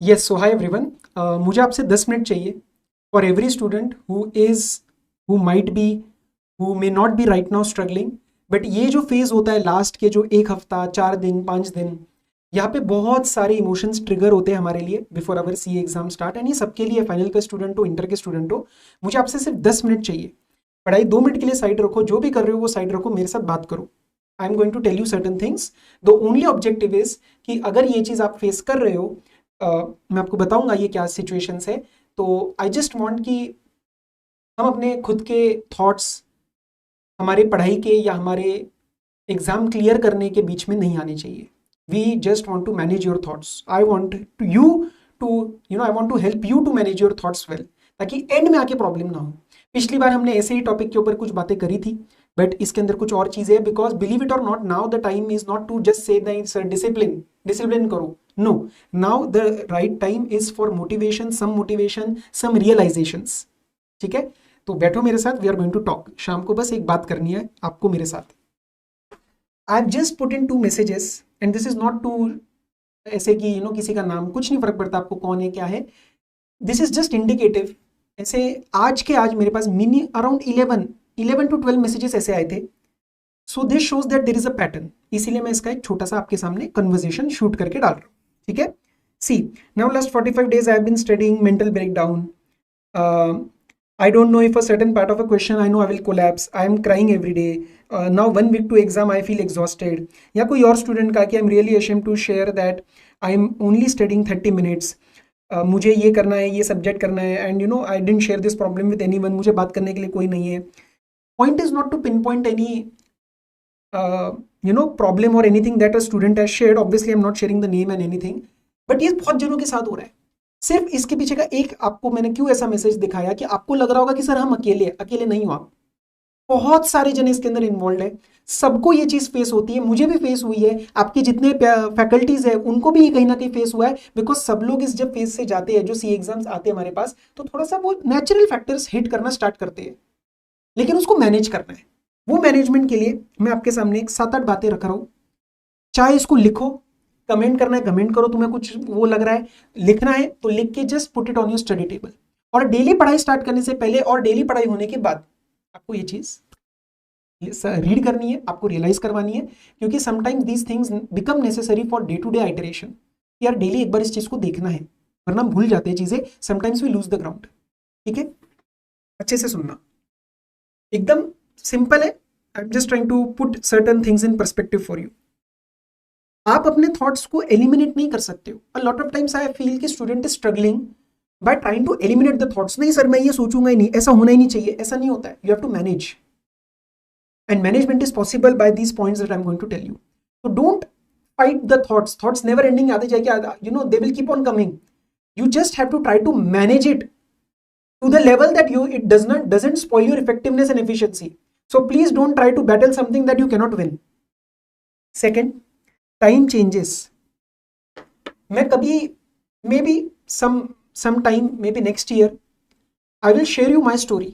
Yes, सो hi everyone. मुझे आपसे 10 minute चाहिए for every student who might be who may not be right now struggling. But ये जो phase होता है लास्ट के जो एक हफ्ता 4 दिन 5 दिन, यहाँ पे बहुत सारे इमोशंस ट्रिगर होते हैं हमारे लिए before our C exam start. And ये सबके लिए, फाइनल का स्टूडेंट हो, इंटर के स्टूडेंट हो। मुझे आपसे सिर्फ 10 मिनट चाहिए। पढ़ाई 2 मिनट के लिए साइड रखो, जो भी कर रहे हो वो साइड रखो, मेरे साथ बात करो। I am going to tell you certain things. The only objective is कि अगर ये चीज़ आप फेस कर रहे हो, मैं आपको बताऊंगा ये क्या सिचुएशंस है। तो आई जस्ट वांट कि हम अपने खुद के थॉट्स हमारे पढ़ाई के या हमारे एग्जाम क्लियर करने के बीच में नहीं आने चाहिए। We just want to manage your thoughts. I want to you to I want to help you to manage your thoughts well, ताकि एंड में आके प्रॉब्लम ना हो। पिछली बार हमने ऐसे ही टॉपिक के ऊपर कुछ बातें करी थी, बट इसके अंदर कुछ और चीजें हैं। बिकॉज बिलीव इट और नॉट, now the time is not to just say sir discipline discipline करो। No, now the right time is for motivation, some realisations. ठीक है, तो बैठो मेरे साथ, we are going to talk. शाम को बस एक बात करनी है आपको मेरे साथ। I have just put in 2 messages and this is not to ऐसे कि किसी का नाम, कुछ नहीं फर्क पड़ता आपको कौन है क्या है। This is just indicative. ऐसे आज के आज मेरे पास मिनी अराउंड 11 to 12 मैसेजेस ऐसे आए थे। So this shows that there is a pattern. इसीलिए मैं इसका एक छोटा सा आपके सामने कन्वर्सेशन शूट करके डाल रहा हूँ। ठीक है, see now last 45 days I have been studying mental breakdown. I don't know if a certain part of a question I know I will collapse. I am crying every day. Now 1 week to exam, I feel exhausted. या कोई और student का कि I'm really ashamed to share that I am only studying 30 minutes. मुझे ये करना है, ये सब्जेक्ट करना है, and I didn't share this problem with anyone. मुझे बात करने के लिए कोई नहीं है। Point is not to pinpoint any problem और anything that a student has shared. Obviously I am not sharing the name and anything, but ये बहुत जनों के साथ हो रहा है। सिर्फ इसके पीछे का एक आपको मैंने क्यों ऐसा मैसेज दिखाया कि आपको लग रहा होगा कि सर हम अकेले अकेले नहीं हो आप। बहुत सारे जन इसके अंदर इन्वॉल्व है। सबको ये चीज फेस होती है, मुझे भी फेस हुई है, आपके जितने फैकल्टीज है उनको भी कहीं ना कहीं फेस हुआ है। बिकॉज सब लोग इस जब फेस से जाते हैं, जो सी एग्जाम्स आते हैं हमारे पास, तो थोड़ा सा वो नेचुरल फैक्टर्स हिट करना स्टार्ट करते हैं, लेकिन उसको मैनेज करना है। वो मैनेजमेंट के लिए मैं आपके सामने एक 7-8 बातें रख रहा हूं। चाहे इसको लिखो, कमेंट करना है कमेंट करो, तुम्हें कुछ वो लग रहा है लिखना है तो लिख के just put it on your study table. और डेली पढ़ाई स्टार्ट करने से पहले और डेली पढ़ाई होने के बाद आपको ये चीज रीड करनी है, आपको रियलाइज करवानी है। क्योंकि sometimes these things become necessary for day to day iteration. यार डेली एक बार इस चीज को देखना है, वरना हम भूल जाते हैं चीजें। Sometimes we lose the ground. ठीक है, अच्छे से सुनना, एकदम सिंपल है। I am just trying to put certain things in perspective for you. आप अपने थॉट्स को एलिमिनेट नहीं कर सकते हो। A lot of times I feel कि student is struggling by trying to eliminate the thoughts. नहीं सर मैं ये सोचूंगा ही नहीं, ऐसा होना ही नहीं चाहिए, ऐसा नहीं होता है। You have to manage, and management is possible by these points that I am going to tell you. तो don't fight the thoughts never ending आते जाएंगे, they will keep on coming. You just have to try to manage it to the level that it doesn't spoil your effectiveness and efficiency. So please don't try to battle something that you cannot win. Second, time changes. मैं कभी maybe some time, maybe next year I will share you my story.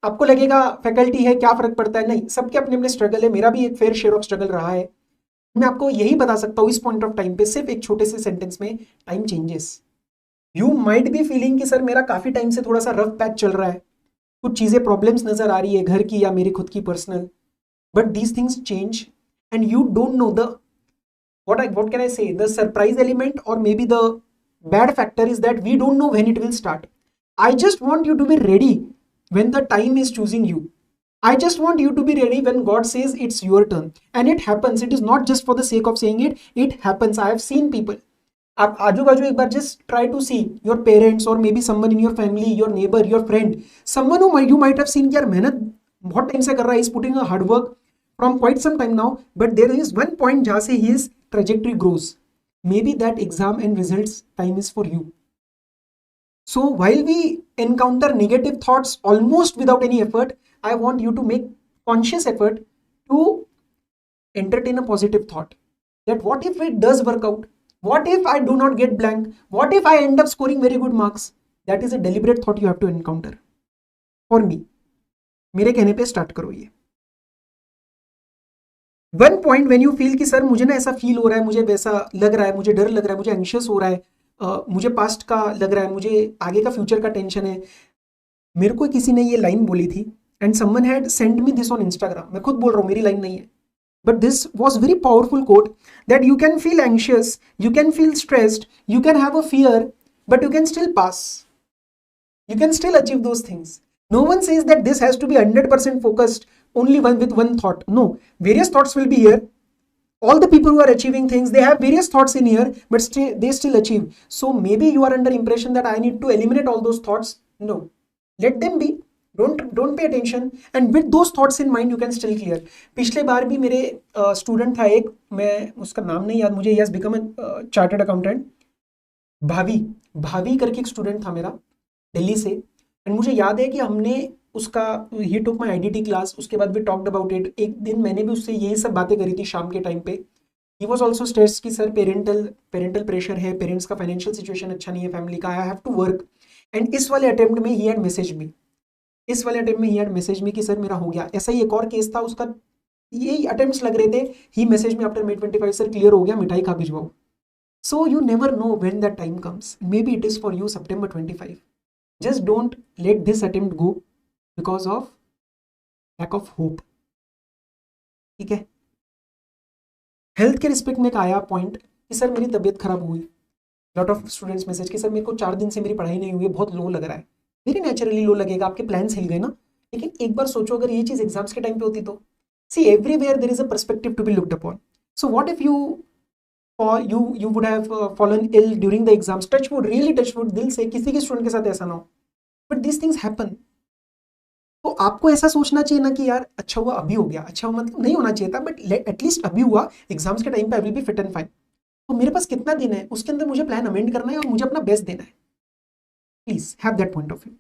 आपको लगेगा faculty है क्या फर्क पड़ता है, नहीं, सबके अपने अपने स्ट्रगल है। मेरा भी एक फेयर शेयर ऑफ स्ट्रगल रहा है। मैं आपको यही बता सकता हूँ इस पॉइंट ऑफ टाइम पे, सिर्फ एक छोटे से सेंटेंस में, time changes. You might be feeling कि सर मेरा काफी टाइम से थोड़ा सा रफ पैच चल रहा है, कुछ चीजें प्रॉब्लम्स नजर आ रही है घर की या मेरी खुद की personal, but these things change and you don't know the what can I say, the surprise element or maybe the bad factor is that we don't know when it will start. I just want you to be ready when the time is choosing you. I just want you to be ready when God says it's your turn. And it happens. It is not just for the sake of saying it. It happens. I have seen people. आप आजू बाजू एक बार just try to see your parents or maybe someone in your family, your neighbor, your friend, someone who you might have seen कि यार मेहनत बहुत time से कर रहा है, is putting a hard work from quite some time now, but there is one point जहाँ से his trajectory grows. Maybe that exam and results time is for you. So while we encounter negative thoughts almost without any effort, I want you to make conscious effort to entertain a positive thought. That what if it does work out? What if I do not get blank? What if I end up scoring very good marks? That is a deliberate thought you have to encounter. For me, मेरे कहने पे start करो ये। One point when you feel कि sir मुझे ना ऐसा feel हो रहा है, मुझे वैसा लग रहा है, मुझे डर लग रहा है, मुझे एंशियस हो रहा है, मुझे पास्ट का लग रहा है, मुझे आगे का फ्यूचर का टेंशन है। मेरे को किसी ने ये लाइन बोली थी and someone had send me this on Instagram, मैं खुद बोल रहा हूँ, मेरी लाइन नहीं है, but this was very powerful quote, that you can feel anxious, you can feel stressed, you can have a fear, but you can still pass, you can still achieve those things. No one says that this has to be 100% focused only one with one thought. No, various thoughts will be here. All the people who are achieving things, they have various thoughts in here, but they still achieve. So maybe you are under impression that I need to eliminate all those thoughts. No, let them be. Don't pay attention, and with those thoughts in mind you can still clear. पिछले बार भी मेरे student था एक, मैं उसका नाम नहीं याद मुझे, he has become a chartered accountant, भावी, भावी करके एक स्टूडेंट था मेरा, दिल्ली से। एंड मुझे याद है कि हमने उसका, ही टुक माई आईडीटी क्लास, उसके बाद भी टॉक्ड अबाउट इट। एक दिन मैंने भी उससे यही सब बातें करी थी शाम के टाइम पे। ही वॉज ऑल्सो स्ट्रेस कि सर पेरेंटल प्रेशर है, पेरेंट्स का फाइनेंशियल सिचुएशन अच्छा नहीं है फैमिली का, I have to work. And इस वाले अटेम्प्ट में ही हैड मैसेज मी, इस वाले अटेम्प्ट में ही हैड मैसेज मी कि सर मेरा हो गया। ऐसा ही एक और केस था, उसका यही अटेम्प्ट्स लग रहे थे, ही मैसेज में आफ्टर May 25 सर क्लियर हो गया, मिठाई खा भिजवाओ। So you never know when that time comes. Maybe it is for you September 25. Just don't let this attempt go because of lack of hope. ठीक है। हेल्थ के respect में एक आया पॉइंट कि सर मेरी तबीयत खराब हुई। लॉट ऑफ स्टूडेंट्स मैसेज कि सर मेरे को 4 दिन से मेरी पढ़ाई नहीं हुई है, बहुत लो लग रहा है। वेरी नेचुरली लो लगेगा, आपके प्लान्स हिल गए ना। लेकिन एक बार सोचो अगर ये चीज़ एग्जाम्स के टाइम पे होती तो। See everywhere there is a perspective to be looked upon. So what if you, or you would have fallen ill during the exams, touch wood, really touch wood, दिल से किसी के स्टूडेंट के साथ ऐसा ना हो, but these things happen। तो आपको ऐसा सोचना चाहिए ना कि यार अच्छा हुआ अभी हो गया, अच्छा हुआ मतलब नहीं होना चाहिए था, बट एटलीस्ट अभी हुआ, एग्जाम्स के टाइम पे I will be fit and fine. तो मेरे पास कितना दिन है, उसके अंदर मुझे प्लान अमेंड करना है और मुझे अपना बेस्ट देना है। Please have that point of view.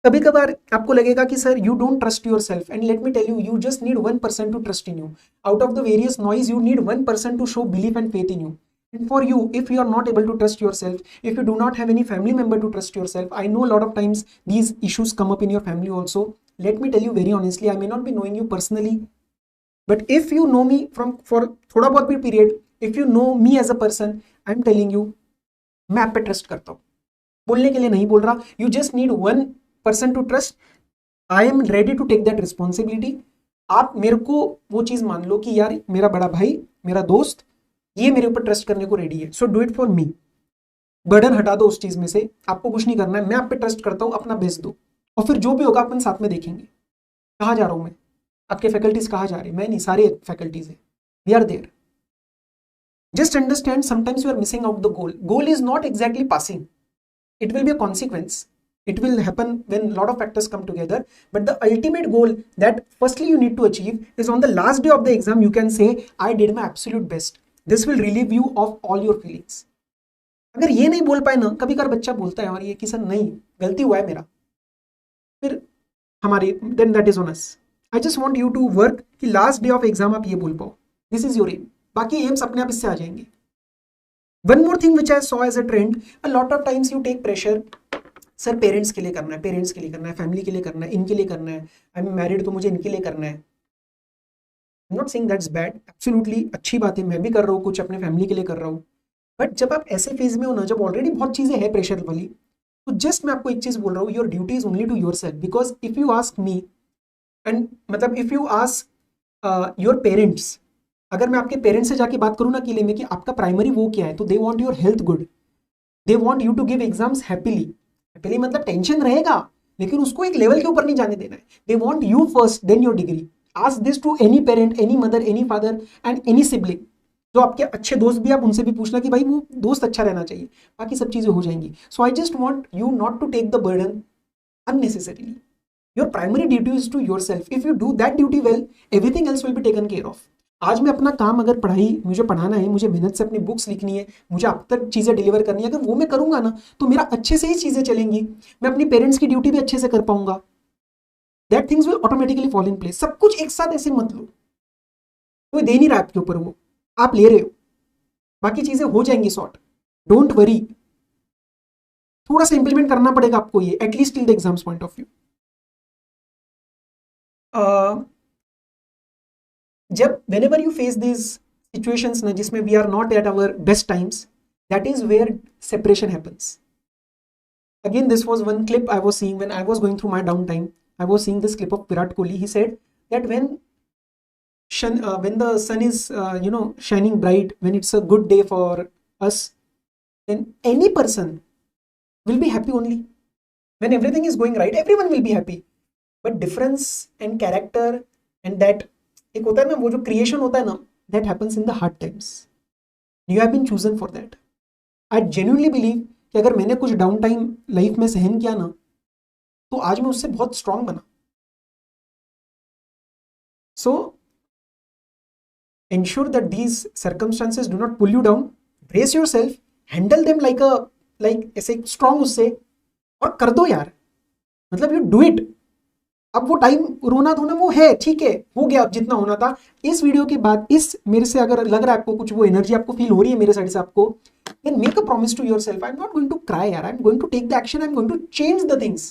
कभी कभार आपको लगेगा कि sir you don't trust your self, and let me tell you, you just need 1% to trust in you. Out of the various noise you need 1% to show belief and faith in you. And for you, if you are not able to trust yourself, if you do not have any family member to trust yourself, I know a lot of times these issues come up in your family also. Let me tell you very honestly, I may not be knowing you personally, but if you know me from for थोड़ा बहुत भी period, if you know me as a person, I'm telling you, मैं आप पे trust करता हूँ, बोलने के लिए नहीं बोल रहा। You just need 1% to trust. I am ready to take that responsibility. आप मेरे को वो चीज मान लो कि यार मेरा बड़ा भाई, मेरा दोस्त, ये मेरे ऊपर ट्रस्ट करने को रेडी है, so do it for me. Burden हटा दो उस चीज में से, आपको कुछ नहीं करना है, मैं आप पे ट्रस्ट करता हूँ, अपना बेस्ट दो, और फिर जो भी होगा अपन साथ में देखेंगे। कहाँ जा रहा हूँ मैं, आपके फैकल्टीज कहाँ जा रहे हैं, मैं नहीं, सारे फैकल्टीज है, we are there. Just understand sometimes you are missing out the goal. Goal is not exactly passing, it will be a consequence, it will happen when a lot of factors come together, but the ultimate goal that firstly you need to achieve is on the last day of the exam you can say I did my absolute best. This will relieve you of all your feelings. अगर ये नहीं बोल पाए ना, कभी कभार बच्चा बोलता है और ये कि सर नहीं गलती हुआ है मेरा, फिर हमारी then that is on us. I just want you to work कि लास्ट डे ऑफ एग्जाम आप ये बोल पाओ, दिस इज योर एम। बाकी एम्स अपने आप इससे आ जाएंगे। One more thing which I saw as a trend, a lot of times you take pressure, sir parents के लिए करना है, पेरेंट्स के लिए करना है, फैमिली के लिए करना है, इनके लिए करना है, आई एम मैरिड तो मुझे इनके लिए करना है। I am not saying that's bad, absolutely अच्छी बात है, मैं भी कर रहा हूँ कुछ अपने फैमिली के लिए कर रहा हूँ। बट जब आप ऐसे फेज में हो ना, जब ऑलरेडी बहुत चीज़ें हैं प्रेशर वाली, तो जस्ट मैं आपको एक चीज़ बोल रहा हूँ, your duty is only to yourself. Because if you ask me, and मतलब if you ask your parents, अगर मैं आपके पेरेंट्स से जाके बात करूँ ना अकेले में कि आपका प्राइमरी वो क्या है, तो they want your health good, they want you to give exams happily. Happily मतलब टेंशन रहेगा, लेकिन उसको एक लेवल के ऊपर नहीं जाने देना है। They want you first then your degree. Ask this to any parent, any mother, any father and any sibling. जो आपके अच्छे दोस्त भी, आप उनसे भी पूछना कि भाई वो दोस्त अच्छा रहना चाहिए, बाकी सब चीजें हो जाएंगी। So I just want you not to take the burden unnecessarily. Your primary duty is to yourself. If you do that duty well, everything else will be taken care of. आज मैं अपना काम, अगर पढ़ाई मुझे पढ़ाना है, मुझे मेहनत से अपनी बुक्स लिखनी है, मुझे आप तक चीज़ें डिलीवर करनी है, अगर वो मैं करूंगा ना, तो मेरा अच्छे से ही चीज़ें चलेंगी, मैं अपनी पेरेंट्स की ड्यूटी भी अच्छे से कर पाऊंगा। That things will automatically fall in place. सब कुछ एक साथ ऐसे मत लो, कोई दे नहीं रहा आपके ऊपर, वो आप ले रहे हो, बाकी चीज़ें हो जाएंगी सॉर्ट। डोंट वरी, थोड़ा सा इंप्लीमेंट करना पड़ेगा आपको ये, at least till the exams point of view. जब whenever you face these situations ना जिसमें we are not at our best times, that is where separation happens. Again, this was one clip I was seeing when I was going through my downtime. I was seeing this clip of Virat Kohli. He said that when the sun is shining bright, when it's a good day for us, then any person will be happy only. When everything is going right, everyone will be happy. But difference and character and that एक होता है ना, वो जो creation होता है ना, that happens in the hard times. You have been chosen for that. I genuinely believe कि अगर मैंने कुछ डाउन टाइम लाइफ में सहन किया ना, तो आज मैं उससे बहुत स्ट्रांग बना. So ensure that these circumstances do not pull you down. Brace yourself, handle them like ऐसे स्ट्रांग उससे, और कर दो यार. मतलब यू डू इट. अब वो टाइम रोना धोना वो है, ठीक है, हो गया अब जितना होना था. इस वीडियो के बाद इस मेरे से अगर लग रहा है आपको कुछ वो एनर्जी आपको फील हो रही है मेरे साइड से आपको, then make a promise to yourself. I'm not going to cry यार, I'm going to take the action, I'm going to change the things.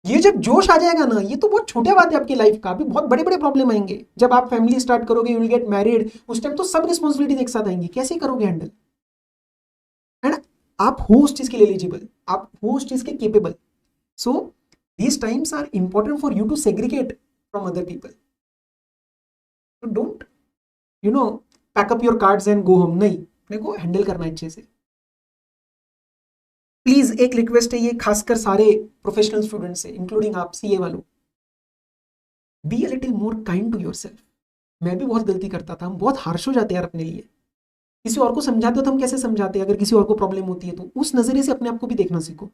ये जब जोश आ जाएगा ना, ये तो बहुत छोटे बात है आपकी लाइफ का. अभी बहुत बड़े बड़े प्रॉब्लम आएंगे जब आप फैमिली स्टार्ट करोगे, यू विल गेट मैरिड. उस टाइम तो सब रिस्पॉन्सिबिलिटी एक साथ आएंगी. कैसे करोगे हैंडल? एंड आप हो उस चीज के लिए एलिजिबल, आप हो उस चीज के capable. So these times are important for you to segregate from other people. So don't pack up your cards and go home. नहीं, अपने को हैंडल करना अच्छे से. प्लीज एक रिक्वेस्ट है, ये खासकर सारे प्रोफेशनल स्टूडेंट से, इंक्लूडिंग आप सीए वालों, be a little more kind to yourself. मैं भी बहुत गलती करता था. हम बहुत हार्श हो जाते हैं यार अपने लिए. किसी और को समझाते हो तो हम कैसे समझाते हैं? अगर किसी और को प्रॉब्लम होती है तो उस नजरिए से अपने आप को भी देखना सीखो.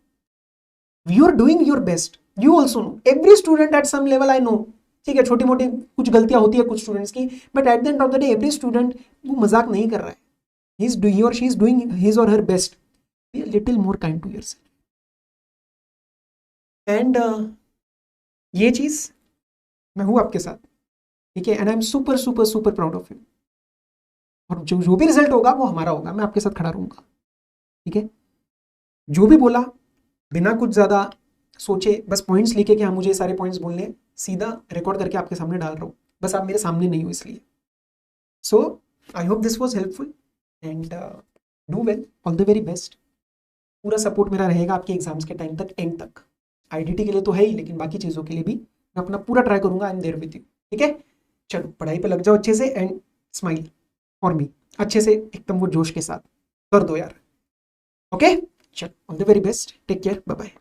You are doing your best. You also know. Every student at some level I know. ठीक है, छोटी मोटी कुछ गलतियां होती है कुछ स्टूडेंट्स की, but at the end of the day every student वो मजाक नहीं कर रहा है. He or she is doing his or her best. Be a little more kind to yourself. And ये चीज मैं हूँ आपके साथ, ठीक है. And I am super super super proud of you. और जो भी रिजल्ट होगा वो हमारा होगा. मैं आपके साथ खड़ा रहूंगा, ठीक है. जो भी बोला बिना कुछ ज़्यादा सोचे, बस पॉइंट्स लिखे कि हाँ मुझे ये सारे पॉइंट्स बोलने, सीधा रिकॉर्ड करके आपके सामने डाल रहा हूँ. बस आप मेरे सामने नहीं हो इसलिए. So I hope this was helpful and do well. All the very best. पूरा सपोर्ट मेरा रहेगा आपके एग्जाम्स के टाइम तक, एंड तक. आईडीटी के लिए तो है ही, लेकिन बाकी चीज़ों के लिए भी मैं अपना पूरा ट्राई करूँगा. I am there with you, ठीक है. चलो पढ़ाई पे लग जाओ अच्छे से, एंड स्माइल फॉर मी. अच्छे से एकदम वो जोश के साथ कर दो यार. ओके, चलो all the very best. Take care, bye bye.